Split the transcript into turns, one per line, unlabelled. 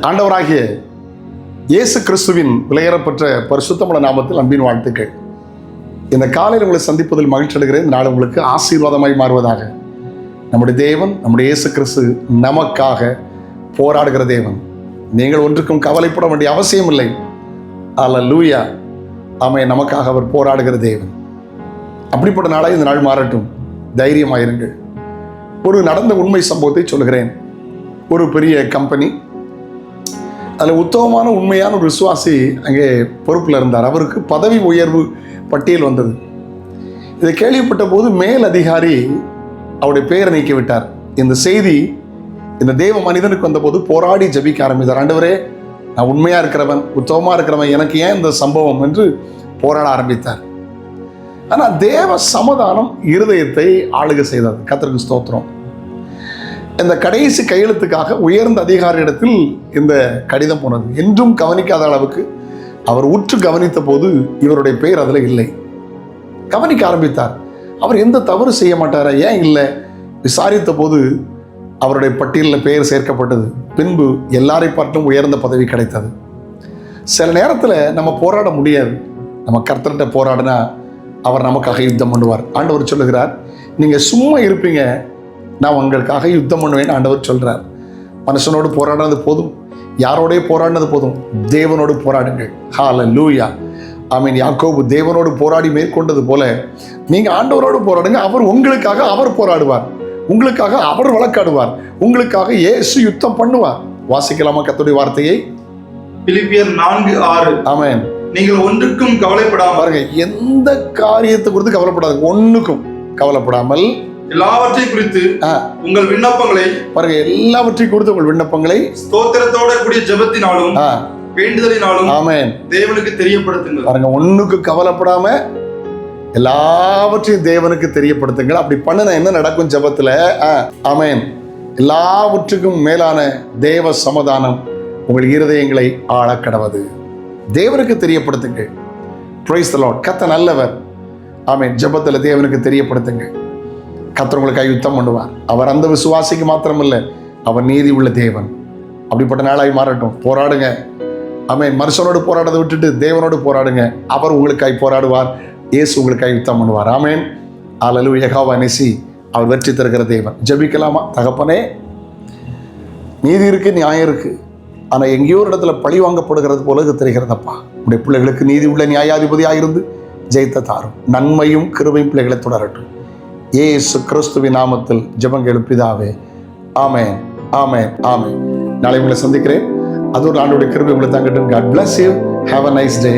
ஆண்டவராகிய இயேசு கிறிஸ்துவின் விலையேறப்பெற்ற பரிசுத்தமுள்ள நாமத்தில் அன்பின் வாழ்த்துக்கள். இந்த காலையில் உங்களை சந்திப்பதில் மகிழ்ச்சி அடைகிறேன். இந்த நாள் உங்களுக்கு ஆசீர்வாதமாய் மாறுவதாக. நம்முடைய தேவன், நம்முடைய இயேசு கிறிஸ்து நமக்காக போராடுகிற தேவன். நீங்கள் ஒன்றுக்கும் கவலைப்பட வேண்டிய அவசியம் இல்லை. அல்லேலூயா. ஆமென். நமக்காக அவர் போராடுகிற தேவன். அப்படிப்பட்ட நாளாக இந்த நாள் மாறட்டும். தைரியமாயிருங்கள். ஒரு நடந்த உண்மை சம்பவத்தை சொல்கிறேன். ஒரு பெரிய கம்பெனி, அதில் உத்தமமான உண்மையான ஒரு விசுவாசி அங்கே பொறுப்பில் இருந்தார். அவருக்கு பதவி உயர்வு பட்டியல் வந்தது. இதை கேள்விப்பட்ட போது மேல் அதிகாரி அவருடைய பெயரை நீக்கிவிட்டார். இந்த செய்தி இந்த தேவ மனிதனுக்கு வந்தபோது போராடி ஜெபிக்க ஆரம்பித்தார். ஆண்டவரே, நான் உண்மையாக இருக்கிறவன், உத்தமமாக இருக்கிறவன், எனக்கு ஏன் இந்த சம்பவம் என்று போராட ஆரம்பித்தார். ஆனால் தேவ சமாதானம் இருதயத்தை ஆளுகை செய்தது. கர்த்தருக்கு ஸ்தோத்திரம். இந்த கடைசி கையெழுத்துக்காக உயர்ந்த அதிகாரியிடத்தில் இந்த கடிதம் போனது. என்றும் கவனிக்காத அளவுக்கு அவர் உற்று கவனித்த போது இவருடைய பெயர் அதில் இல்லை. கவனிக்க ஆரம்பித்தார். அவர் எந்த தவறு செய்ய மாட்டாரா, ஏன் இல்லை? விசாரித்த போது அவருடைய பட்டியலில் பெயர் சேர்க்கப்பட்டது. பின்பு எல்லாரை பார்த்தும் உயர்ந்த பதவி கிடைத்தது. சில நேரத்தில் நம்ம போராட முடியாது. நம்ம கர்த்தர்கிட்ட போராடினா அவர் நமக்காக யுத்தம் பண்ணுவார். ஆண்டவர் சொல்லுகிறார், நீங்கள் சும்மா இருப்பீங்க, நான் உங்களுக்காக யுத்தம் பண்ணுவேன். ஆண்டவர் சொல்கிறார். மனுஷனோடு போராடினது போதும், யாரோடய போராடினது போதும், தேவனோடு போராடுங்கள். ஹல்லேலூயா. ஆமென். யாக்கோபு தேவனோடு போராடி மேற்கொண்டது போல நீங்கள் ஆண்டவரோடு போராடுங்க. அவர் உங்களுக்காக அவர் போராடுவார், உங்களுக்காக அவர் வழக்காடுவார், உங்களுக்காக இயேசு யுத்தம் பண்ணுவார். வாசிக்கலாமா கர்த்தருடைய வார்த்தையை?
பிலிப்பியர் 4:6.
ஆமென்.
நீங்கள் ஒன்றுக்கும் கவலைப்படாமல்,
பாருங்க, எந்த காரியத்தை குறித்து கவலைப்படாது, ஒன்றுக்கும் கவலைப்படாமல்
எல்லாவற்றையும் குறித்து உங்கள் விண்ணப்பங்களை,
பாருங்க, எல்லாவற்றையும் குறித்து உங்கள் விண்ணப்பங்களை
ஸ்தோத்திரத்தோட கூடிய ஜெபத்தினாலும் வேண்டுதலினாலும் ஆமென் தேவனுக்கு தெரியப்படுத்துங்கள்.
பாருங்க, ஒண்ணுக்கு கவலைப்படாம எல்லாவற்றையும் தேவனுக்கு தெரியப்படுத்துங்கள். அப்படி பண்ணுனா என்ன நடக்கும் ஜெபத்துல? ஆமென். எல்லாவற்றுக்கும் மேலான தேவ சமாதானம் உங்கள் இருதயங்களை ஆள கடவது. தேவனுக்கு தெரியப்படுத்துங்கள். Praise the Lord. கர்த்தர் நல்லவர். ஆமென். ஜெபத்துல தேவனுக்கு தெரியப்படுத்துங்க. கர்த்தர் உங்களுக்காக யுத்தம் பண்ணுவார். அவர் அந்த விசுவாசிக்கு மாத்திரமல்ல, அவர் நீதி உள்ள தேவன். அப்படிப்பட்ட நாளாய் மாறட்டும். போராடுங்க. ஆமென். மனுஷனோடு போராடுறதை விட்டுட்டு தேவனோடு போராடுங்க. அவர் உங்களுக்காய் போராடுவார். இயேசு உங்களுக்காய் யுத்தம் பண்ணுவார். ஆமென். அல்லேலூயா. யெகோவா நிசி, அவர் வெற்றி தருகிற தேவன். ஜெபிக்கலாமா? தகப்பனே, நீதி இருக்கு, நியாயம் இருக்கு, ஆனால் எங்கேயோ ஒரு இடத்துல பழி வாங்கப்படுகிறது போல தெரிகிறதப்பா. உடைய பிள்ளைகளுக்கு நீதி உள்ள நியாயாதிபதியாக இருந்து ஜெயித்த தாரும். நன்மையும் கிருபையும் பிள்ளைகளை தொடரட்டும். இயேசு கிறிஸ்துவின் நாமத்தில் ஜெபங்கள் பிதாவே. ஆமென், ஆமென், ஆமென். நாளை உங்களை சந்திக்கிறேன். அது ஒரு ஆண்டோட கிருபை உங்களை தாங்கட்டும். God bless you. Have a nice day.